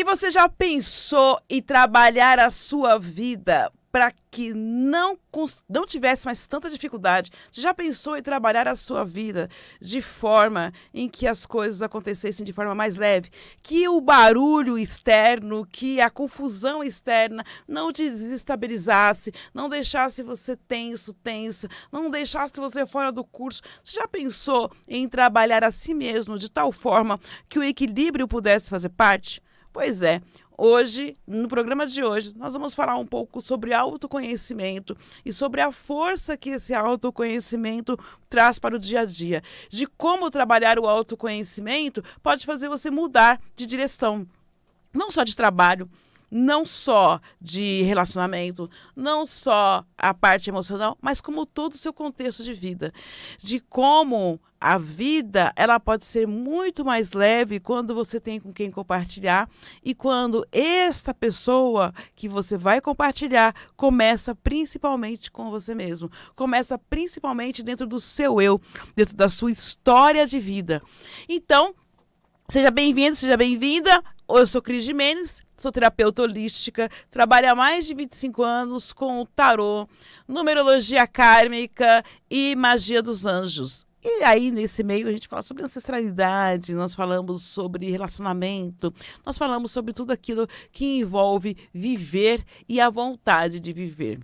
E você já pensou em trabalhar a sua vida para que não tivesse mais tanta dificuldade? Você já pensou em trabalhar a sua vida de forma em que as coisas acontecessem de forma mais leve? Que o barulho externo, que a confusão externa não te desestabilizasse, não deixasse você tensa, não deixasse você fora do curso? Você já pensou em trabalhar a si mesmo de tal forma que o equilíbrio pudesse fazer parte? Pois é, hoje, no programa de hoje, nós vamos falar um pouco sobre autoconhecimento e sobre a força que esse autoconhecimento traz para o dia a dia, de como trabalhar o autoconhecimento pode fazer você mudar de direção, não só de trabalho, não só de relacionamento, não só a parte emocional, mas como todo o seu contexto de vida, de como a vida ela pode ser muito mais leve quando você tem com quem compartilhar e quando esta pessoa que você vai compartilhar começa principalmente com você mesmo, começa principalmente dentro do seu eu, dentro da sua história de vida. Então, seja bem-vindo, seja bem-vinda. Eu sou Cris Gimenez, sou terapeuta holística, trabalho há mais de 25 anos com tarô, numerologia kármica e magia dos anjos. E aí, nesse meio, a gente fala sobre ancestralidade, nós falamos sobre relacionamento, nós falamos sobre tudo aquilo que envolve viver e a vontade de viver.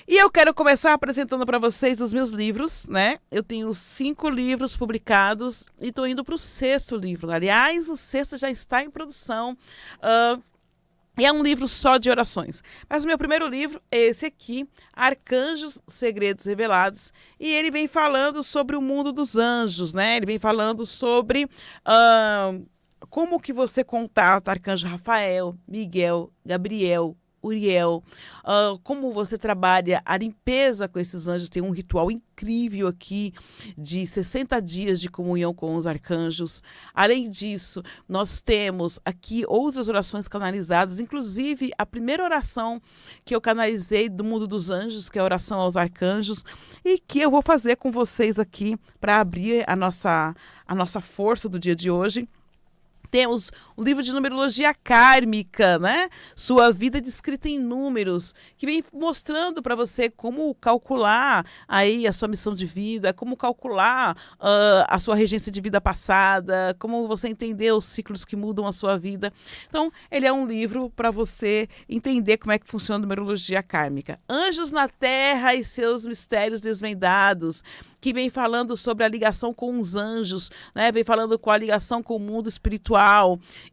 E eu quero começar apresentando para vocês os meus livros, né? Eu tenho 5 livros publicados e estou indo para o 6º livro. Aliás, o 6º já está em produção. É um livro só de orações. Mas o meu primeiro livro é esse aqui, Arcanjos, Segredos Revelados. E ele vem falando sobre o mundo dos anjos, né? Ele vem falando sobre como que você contata Arcanjo Rafael, Miguel, Gabriel, Uriel, como você trabalha a limpeza com esses anjos. Tem um ritual incrível aqui de 60 dias de comunhão com os arcanjos. Além disso, nós temos aqui outras orações canalizadas, inclusive a primeira oração que eu canalizei do mundo dos anjos, que é a oração aos arcanjos, e que eu vou fazer com vocês aqui para abrir a nossa força do dia de hoje. Temos um livro de numerologia kármica, né? Sua vida descrita em números, que vem mostrando para você como calcular aí a sua missão de vida, como calcular a sua regência de vida passada, como você entender os ciclos que mudam a sua vida. Então, ele é um livro para você entender como é que funciona a numerologia kármica. Anjos na Terra e seus mistérios desvendados, que vem falando sobre a ligação com os anjos, né? Vem falando com a ligação com o mundo espiritual.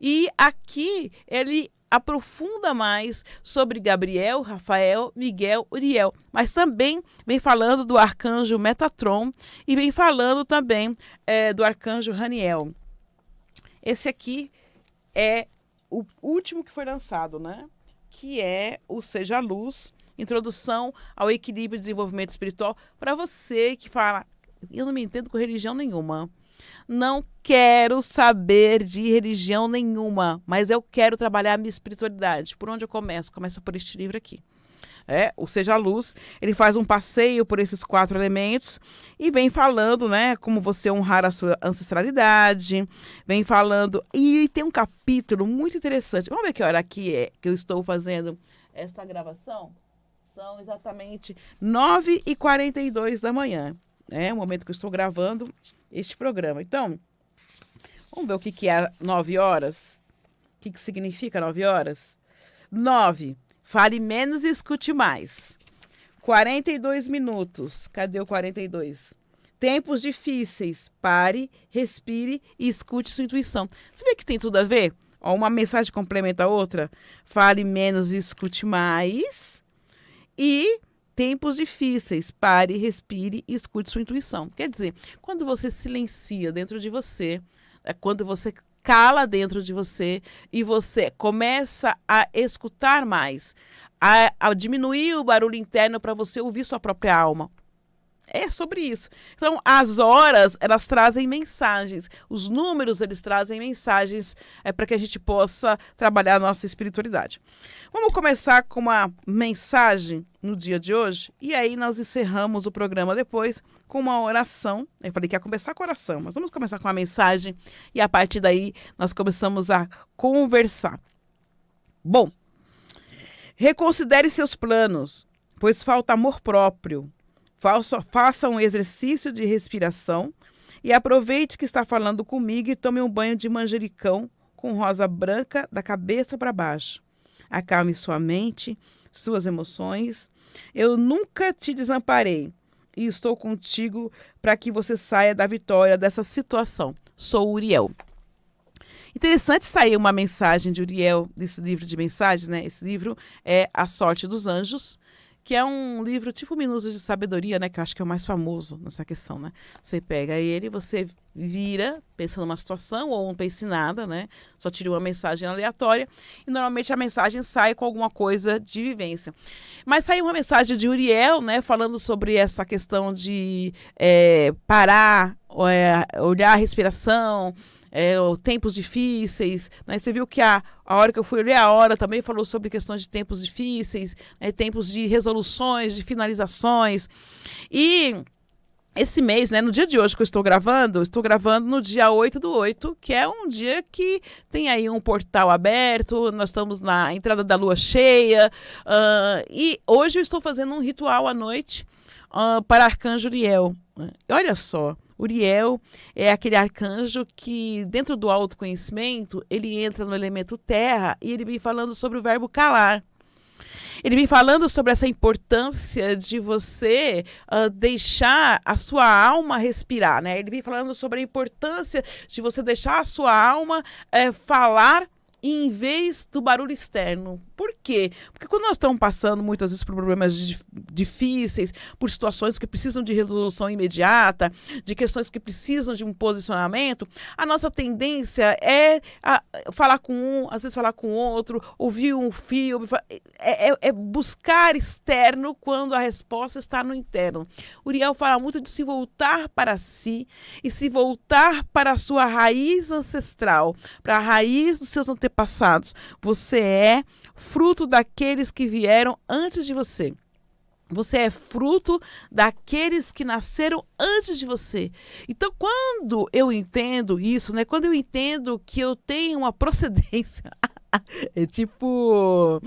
E aqui ele aprofunda mais sobre Gabriel, Rafael, Miguel, Uriel, mas também vem falando do arcanjo Metatron e vem falando também do arcanjo Raniel. Esse aqui é o último que foi lançado, né? Que é o Seja Luz, Introdução ao Equilíbrio e Desenvolvimento Espiritual, para você que fala, eu não me entendo com religião nenhuma, não quero saber de religião nenhuma, mas eu quero trabalhar a minha espiritualidade. Por onde eu começo? Começa por este livro aqui. O Seja Luz, ele faz um passeio por esses 4 elementos e vem falando, né, como você honrar a sua ancestralidade, vem falando, e tem um capítulo muito interessante. Vamos ver que hora aqui é que eu estou fazendo esta gravação? São exatamente 9h42 da manhã. É o momento que eu estou gravando este programa. Então, vamos ver o que é 9 horas? O que significa 9 horas? 9, fale menos e escute mais. 42 minutos. Cadê o 42? Tempos difíceis. Pare, respire e escute sua intuição. Você vê que tem tudo a ver? Uma mensagem complementa a outra. Fale menos e escute mais. E tempos difíceis, pare, respire e escute sua intuição. Quer dizer, quando você silencia dentro de você, quando você cala dentro de você e você começa a escutar mais, a diminuir o barulho interno para você ouvir sua própria alma. É sobre isso. Então, as horas, elas trazem mensagens. Os números, eles trazem mensagens para que a gente possa trabalhar a nossa espiritualidade. Vamos começar com uma mensagem no dia de hoje. E aí, nós encerramos o programa depois com uma oração. Eu falei que ia começar com oração, mas vamos começar com uma mensagem. E a partir daí, nós começamos a conversar. Bom, reconsidere seus planos, pois falta amor próprio. Faça um exercício de respiração e aproveite que está falando comigo e tome um banho de manjericão com rosa branca da cabeça para baixo. Acalme sua mente, suas emoções. Eu nunca te desamparei e estou contigo para que você saia da vitória dessa situação. Sou Uriel. Interessante sair uma mensagem de Uriel desse livro de mensagens, né? Esse livro é A Sorte dos Anjos, que é um livro tipo Minutos de Sabedoria, né? Que eu acho que é o mais famoso nessa questão, né? Você pega ele, você vira, pensa numa situação ou não pense em nada, né? Só tira uma mensagem aleatória e normalmente a mensagem sai com alguma coisa de vivência. Mas saiu uma mensagem de Uriel, né? Falando sobre essa questão de parar, olhar a respiração, tempos difíceis, né? Você viu que a hora que eu fui ler a hora também falou sobre questões de tempos difíceis, né? Tempos de resoluções, de finalizações. E esse mês, né, no dia de hoje que eu estou gravando no dia 8/8, que é um dia que tem aí um portal aberto, nós estamos na entrada da lua cheia, e hoje eu estou fazendo um ritual à noite para Arcanjo Uriel. Olha só, Uriel é aquele arcanjo que, dentro do autoconhecimento, ele entra no elemento terra e ele vem falando sobre o verbo calar. Ele vem falando sobre essa importância de você deixar a sua alma respirar, né? Ele vem falando sobre a importância de você deixar a sua alma falar em vez do barulho externo. Por quê? Porque quando nós estamos passando muitas vezes por problemas difíceis, por situações que precisam de resolução imediata, de questões que precisam de um posicionamento, a nossa tendência é falar com um, às vezes falar com outro, ouvir um filme, é buscar externo quando a resposta está no interno. Uriel fala muito de se voltar para si e se voltar para a sua raiz ancestral, para a raiz dos seus antepassados. Você é fruto daqueles que vieram antes de você. Você é fruto daqueles que nasceram antes de você. Então, quando eu entendo isso, né? Quando eu entendo que eu tenho uma procedência, é tipo,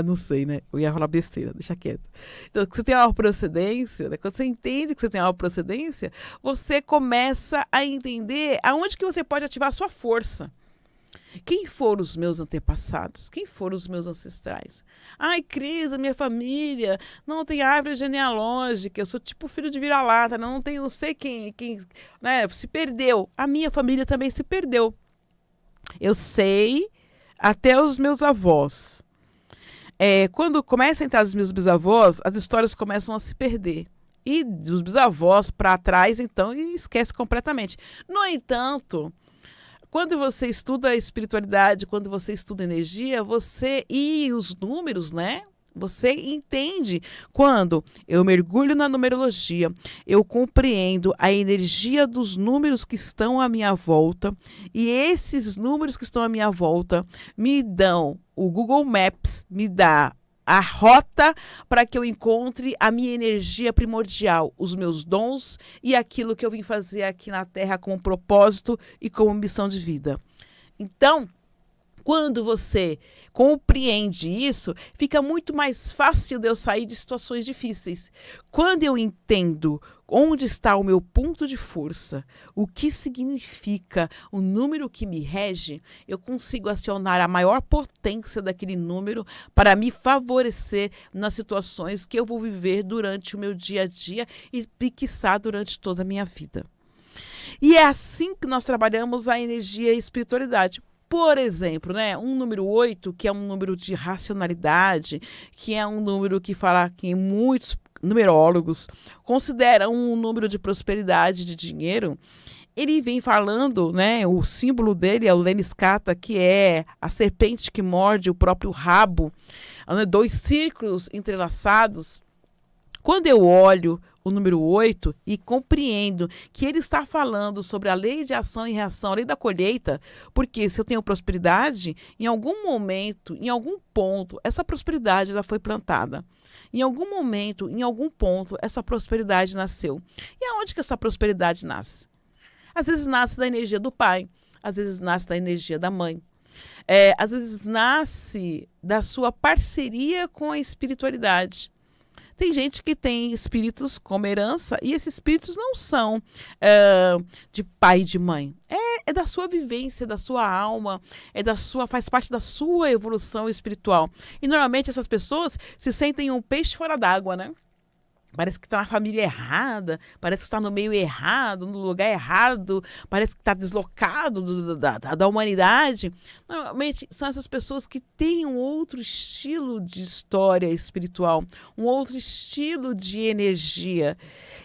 não sei, né? Eu ia falar besteira, deixa quieto. Então, que você tem uma procedência, né? Quando você entende que você tem uma procedência, você começa a entender aonde que você pode ativar a sua força. Quem foram os meus antepassados? Quem foram os meus ancestrais? Ai, Cris, a minha família não tem árvore genealógica, eu sou tipo filho de vira-lata, não tem não sei quem, né, se perdeu. A minha família também se perdeu. Eu sei até os meus avós. Quando começa a entrar os meus bisavós, as histórias começam a se perder. E dos bisavós para trás, então, esquece completamente. No entanto, quando você estuda a espiritualidade, quando você estuda energia, e os números, né? Você entende quando eu mergulho na numerologia, eu compreendo a energia dos números que estão à minha volta e esses números que estão à minha volta me dão, o Google Maps me dá a rota para que eu encontre a minha energia primordial, os meus dons e aquilo que eu vim fazer aqui na Terra com propósito e como missão de vida. Então, quando você compreende isso, fica muito mais fácil de eu sair de situações difíceis. Quando eu entendo onde está o meu ponto de força, o que significa o número que me rege, eu consigo acionar a maior potência daquele número para me favorecer nas situações que eu vou viver durante o meu dia a dia e, quiçá, durante toda a minha vida. E é assim que nós trabalhamos a energia e a espiritualidade. Por exemplo, né, um número 8, que é um número de racionalidade, que é um número que fala que muitos numerólogos consideram um número de prosperidade, de dinheiro, ele vem falando, né, o símbolo dele é o Lemniscata, que é a serpente que morde o próprio rabo, né, 2 círculos entrelaçados. Quando eu olho o número 8 e compreendo que ele está falando sobre a lei de ação e reação, a lei da colheita, porque se eu tenho prosperidade, em algum momento, em algum ponto, essa prosperidade já foi plantada. Em algum momento, em algum ponto, essa prosperidade nasceu. E aonde que essa prosperidade nasce? Às vezes nasce da energia do pai, às vezes nasce da energia da mãe, Às vezes nasce da sua parceria com a espiritualidade. Tem gente que tem espíritos como herança e esses espíritos não são de pai e de mãe. É da sua vivência, da sua alma, faz parte da sua evolução espiritual. E normalmente essas pessoas se sentem um peixe fora d'água, né? Parece que está na família errada, parece que está no meio errado, no lugar errado, parece que está deslocado da humanidade. Normalmente são essas pessoas que têm um outro estilo de história espiritual, um outro estilo de energia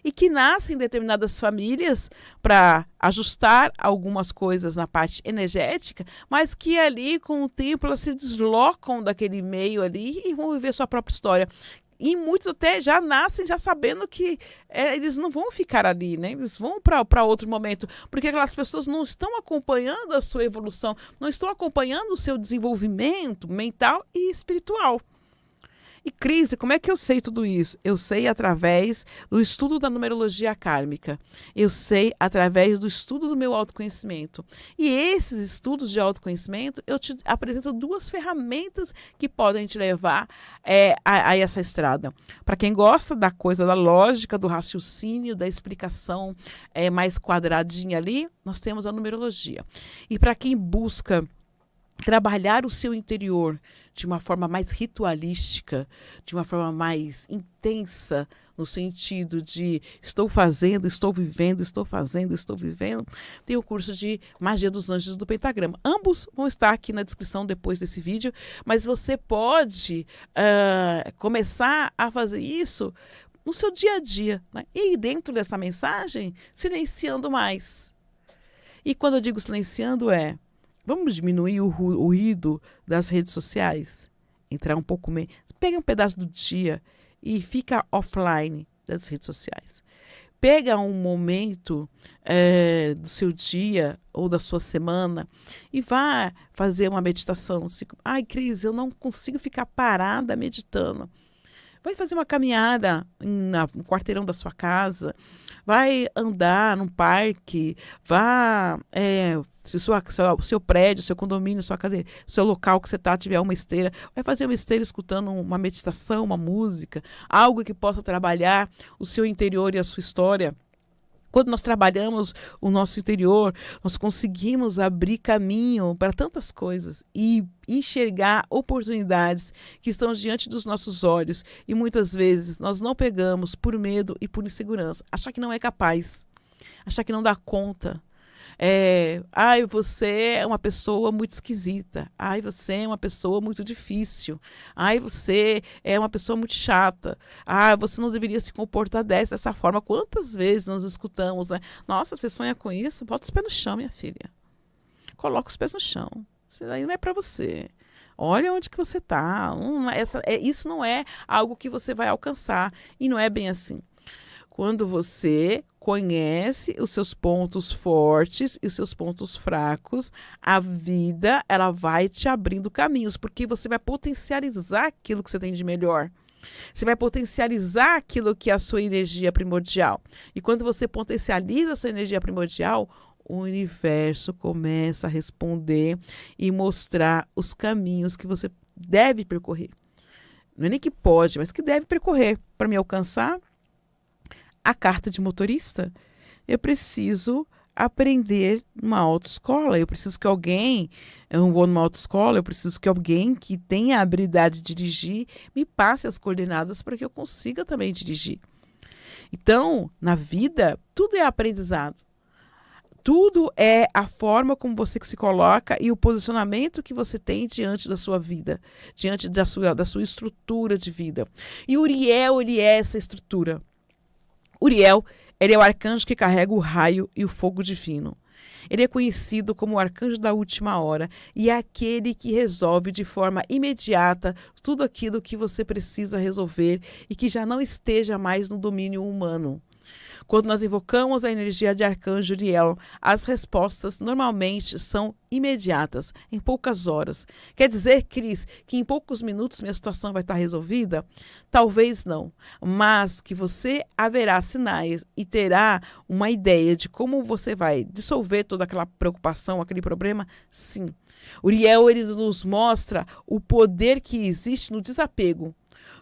e que nascem em determinadas famílias para ajustar algumas coisas na parte energética, mas que ali com o tempo elas se deslocam daquele meio ali e vão viver sua própria história. E muitos até já nascem já sabendo que eles não vão ficar ali, né? Eles vão para outro momento, porque aquelas pessoas não estão acompanhando a sua evolução, não estão acompanhando o seu desenvolvimento mental e espiritual. E Cris, como é que eu sei tudo isso? Eu sei através do estudo da numerologia kármica. Eu sei através do estudo do meu autoconhecimento. E esses estudos de autoconhecimento, eu te apresento duas ferramentas que podem te levar a essa estrada. Para quem gosta da coisa da lógica, do raciocínio, da explicação mais quadradinha ali, nós temos a numerologia. E para quem busca trabalhar o seu interior de uma forma mais ritualística, de uma forma mais intensa, no sentido de estou fazendo, estou vivendo, estou fazendo, estou vivendo, tem o curso de Magia dos Anjos do Pentagrama. Ambos vão estar aqui na descrição depois desse vídeo, mas você pode começar a fazer isso no seu dia a dia, né? E dentro dessa mensagem, silenciando mais. E quando eu digo silenciando vamos diminuir o ruído das redes sociais? Entrar um pouco menos. Pega um pedaço do dia e fica offline das redes sociais. Pega um momento do seu dia ou da sua semana e vá fazer uma meditação. Ai, Cris, eu não consigo ficar parada meditando. Vai fazer uma caminhada no quarteirão da sua casa, vai andar num parque, se seu prédio, seu condomínio, sua cadeira, seu local que você está, tiver uma esteira, vai fazer uma esteira escutando uma meditação, uma música, algo que possa trabalhar o seu interior e a sua história. Quando nós trabalhamos o nosso interior, nós conseguimos abrir caminho para tantas coisas e enxergar oportunidades que estão diante dos nossos olhos. E muitas vezes nós não pegamos por medo e por insegurança. Achar que não é capaz, achar que não dá conta. Ai, você é uma pessoa muito esquisita. Ai, você é uma pessoa muito difícil. Ai, você é uma pessoa muito chata. Ah, você não deveria se comportar dessa forma. Quantas vezes nós escutamos, né? Nossa, você sonha com isso? Bota os pés no chão, minha filha. Coloca os pés no chão. Isso aí não é para você. Olha onde que você está. Isso não é algo que você vai alcançar. E não é bem assim. Quando você conhece os seus pontos fortes e os seus pontos fracos, a vida ela vai te abrindo caminhos, porque você vai potencializar aquilo que você tem de melhor. Você vai potencializar aquilo que é a sua energia primordial. E quando você potencializa a sua energia primordial, o universo começa a responder e mostrar os caminhos que você deve percorrer. Não é nem que pode, mas que deve percorrer para me alcançar a carta de motorista. Eu preciso aprender numa autoescola. Eu preciso que alguém, eu não vou numa autoescola, eu preciso que alguém que tenha a habilidade de dirigir me passe as coordenadas para que eu consiga também dirigir. Então, na vida, tudo é aprendizado. Tudo é a forma como você se coloca e o posicionamento que você tem diante da sua vida, diante da sua estrutura de vida. E Uriel, ele é essa estrutura. Uriel, ele é o arcanjo que carrega o raio e o fogo divino. Ele é conhecido como o arcanjo da última hora e é aquele que resolve de forma imediata tudo aquilo que você precisa resolver e que já não esteja mais no domínio humano. Quando nós invocamos a energia de Arcanjo Uriel, as respostas normalmente são imediatas, em poucas horas. Quer dizer, Cris, que em poucos minutos minha situação vai estar resolvida? Talvez não, mas que você haverá sinais e terá uma ideia de como você vai dissolver toda aquela preocupação, aquele problema? Sim. Uriel, ele nos mostra o poder que existe no desapego.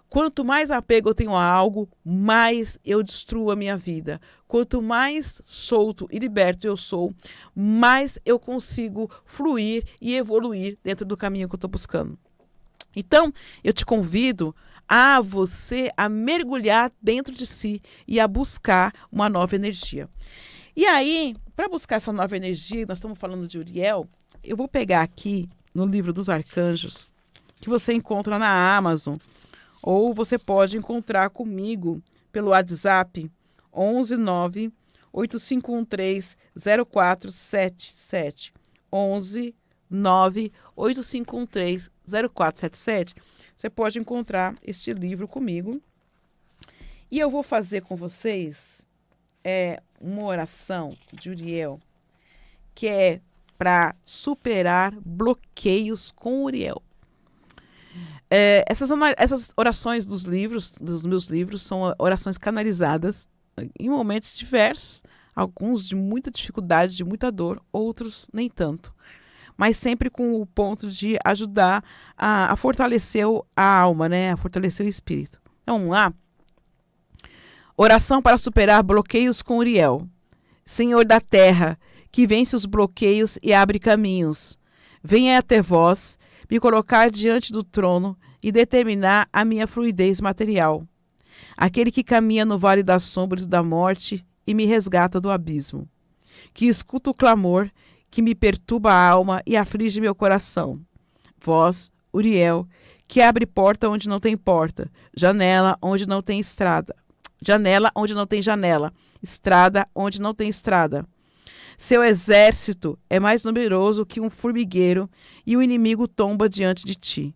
Quanto mais apego eu tenho a algo, mais eu destruo a minha vida. Quanto mais solto e liberto eu sou, mais eu consigo fluir e evoluir dentro do caminho que eu estou buscando. Então, eu te convido a você a mergulhar dentro de si e a buscar uma nova energia. E aí, para buscar essa nova energia, nós estamos falando de Uriel, eu vou pegar aqui no livro dos arcanjos, que você encontra na Amazon, ou você pode encontrar comigo pelo WhatsApp 11 9 8513 0477. 11 9 8513 0477. Você pode encontrar este livro comigo. E eu vou fazer com vocês uma oração de Uriel, que é para superar bloqueios com Uriel. Essas orações dos meus livros, são orações canalizadas em momentos diversos, alguns de muita dificuldade, de muita dor, outros nem tanto. Mas sempre com o ponto de ajudar a fortalecer a alma, né? A fortalecer o espírito. Então, vamos lá? Oração para superar bloqueios com Uriel. Senhor da terra, que vence os bloqueios e abre caminhos, venha até vós, me colocar diante do trono e determinar a minha fluidez material. Aquele que caminha no vale das sombras da morte e me resgata do abismo. Que escuta o clamor que me perturba a alma e aflige meu coração. Vós, Uriel, que abre porta onde não tem porta, janela onde não tem estrada, janela onde não tem janela, estrada onde não tem estrada. Seu exército é mais numeroso que um formigueiro e o inimigo tomba diante de ti.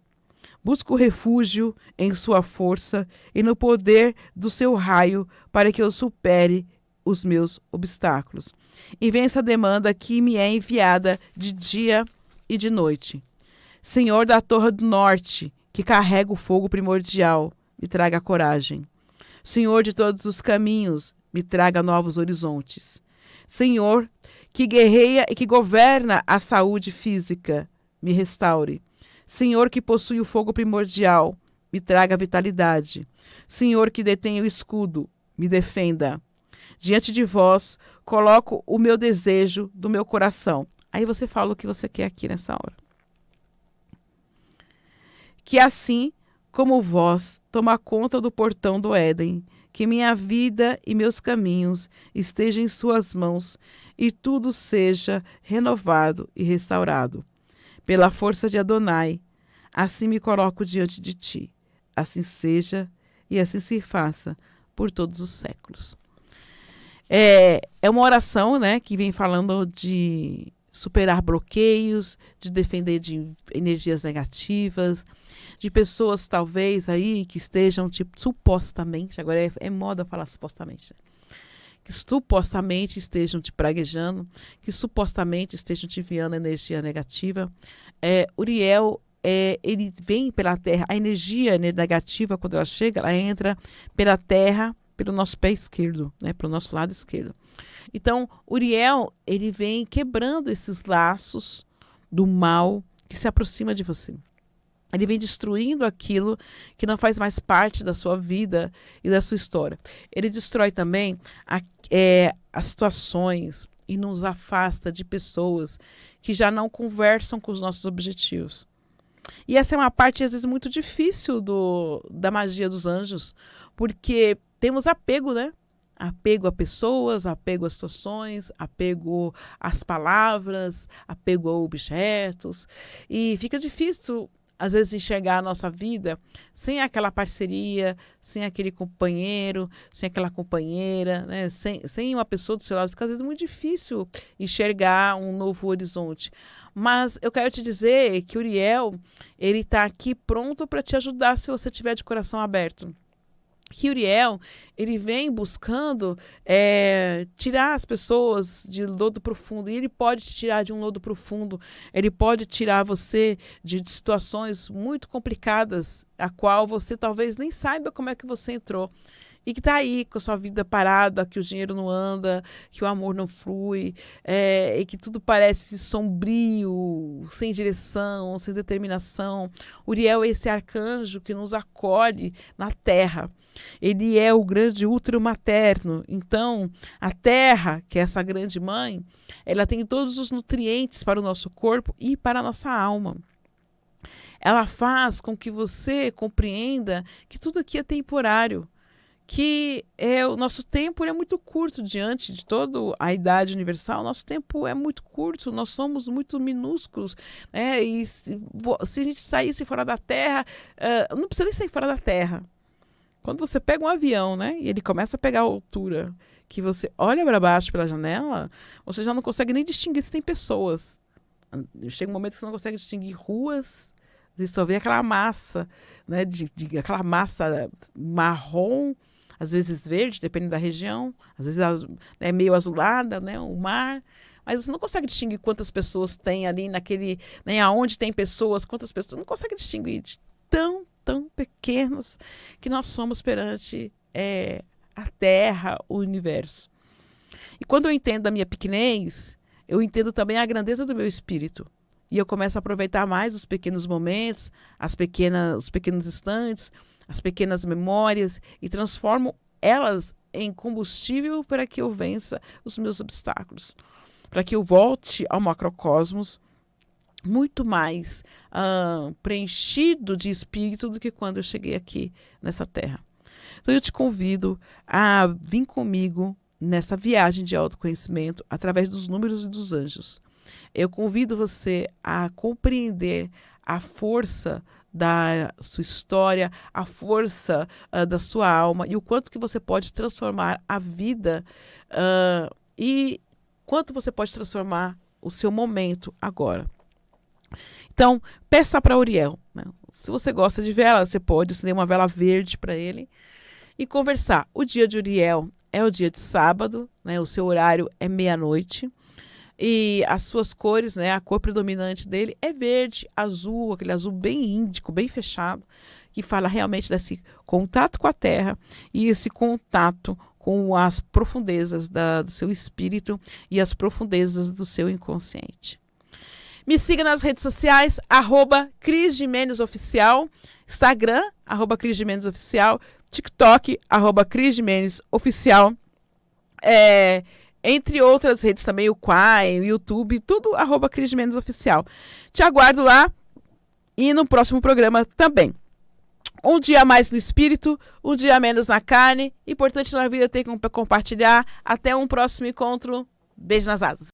Busco refúgio em sua força e no poder do seu raio para que eu supere os meus obstáculos e vença a demanda que me é enviada de dia e de noite. Senhor da Torre do Norte, que carrega o fogo primordial, me traga coragem. Senhor de todos os caminhos, me traga novos horizontes. Senhor, que guerreia e que governa a saúde física, me restaure. Senhor, que possui o fogo primordial, me traga vitalidade. Senhor, que detém o escudo, me defenda. Diante de vós, coloco o meu desejo do meu coração. Aí você fala o que você quer aqui nessa hora. Que assim como vós, toma conta do portão do Éden, que minha vida e meus caminhos estejam em suas mãos e tudo seja renovado e restaurado. Pela força de Adonai, assim me coloco diante de ti. Assim seja e assim se faça por todos os séculos. É uma oração, né, que vem falando de superar bloqueios, de defender de energias negativas, de pessoas talvez aí que estejam supostamente, agora é moda falar supostamente, que supostamente estejam te praguejando, que supostamente estejam te enviando energia negativa. Uriel, ele vem pela terra, a energia negativa, quando ela chega, ela entra pela terra, pelo nosso pé esquerdo, né, pelo nosso lado esquerdo. Então, Uriel, ele vem quebrando esses laços do mal que se aproxima de você. Ele vem destruindo aquilo que não faz mais parte da sua vida e da sua história. Ele destrói também as situações e nos afasta de pessoas que já não conversam com os nossos objetivos. E essa é uma parte, às vezes, muito difícil da magia dos anjos, porque temos apego, né? Apego a pessoas, apego a situações, apego às palavras, apego a objetos. E fica difícil, às vezes, enxergar a nossa vida sem aquela parceria, sem aquele companheiro, sem aquela companheira, né? Sem uma pessoa do seu lado. Fica, às vezes, muito difícil enxergar um novo horizonte. Mas eu quero te dizer que Uriel, ele está aqui pronto para te ajudar se você tiver de coração aberto. que Uriel, ele vem buscando tirar as pessoas de lodo profundo, e ele pode te tirar de um lodo profundo, ele pode tirar você de situações muito complicadas, a qual você talvez nem saiba como é que você entrou, e que está aí com a sua vida parada, que o dinheiro não anda, que o amor não flui, e que tudo parece sombrio, sem direção, sem determinação. Uriel é esse arcanjo que nos acolhe na terra. Ele é o grande útero materno. Então, a terra, que é essa grande mãe, ela tem todos os nutrientes para o nosso corpo e para a nossa alma. Ela faz com que você compreenda que tudo aqui é temporário, que o nosso tempo é muito curto diante de toda a idade universal. Nosso tempo é muito curto, nós somos muito minúsculos, né? E se a gente saísse fora da Terra, não precisa nem sair fora da Terra. Quando você pega um avião, né, e ele começa a pegar a altura, que você olha para baixo pela janela, você já não consegue nem distinguir se tem pessoas. Chega um momento que você não consegue distinguir ruas, você só vê aquela massa, né, aquela massa marrom, às vezes verde, dependendo da região, às vezes é meio azulada, né, o mar, mas você não consegue distinguir quantas pessoas tem ali naquele, né, aonde tem pessoas, quantas pessoas, não consegue distinguir, de tão pequenos que nós somos perante a Terra, o universo. E quando eu entendo a minha pequenez, eu entendo também a grandeza do meu espírito. E eu começo a aproveitar mais os pequenos momentos, os pequenos instantes, as pequenas memórias, e transformo elas em combustível para que eu vença os meus obstáculos, para que eu volte ao macrocosmos muito mais preenchido de espírito do que quando eu cheguei aqui nessa terra. Então eu te convido a vir comigo nessa viagem de autoconhecimento através dos números e dos anjos. Eu convido você a compreender a força da sua história, a força da sua alma e o quanto que você pode transformar a vida e quanto você pode transformar o seu momento agora. Então, peça para Uriel, né? Se você gosta de vela, você pode acender uma vela verde para ele e conversar. O dia de Uriel é o dia de sábado, né? O seu horário é meia-noite. E as suas cores, né, a cor predominante dele é verde, azul, aquele azul bem índico, bem fechado, que fala realmente desse contato com a terra e esse contato com as profundezas do seu espírito e as profundezas do seu inconsciente. Me siga nas redes sociais, @Cris Gimenez Oficial, Instagram, @Cris Gimenez Oficial, TikTok, @Cris Gimenez Oficial, entre outras redes também, o Quai, o YouTube, tudo @Cris Gimenez Oficial. Te aguardo lá e no próximo programa também. Um dia a mais no espírito, um dia a menos na carne. Importante na vida ter que compartilhar. Até um próximo encontro. Beijo nas asas.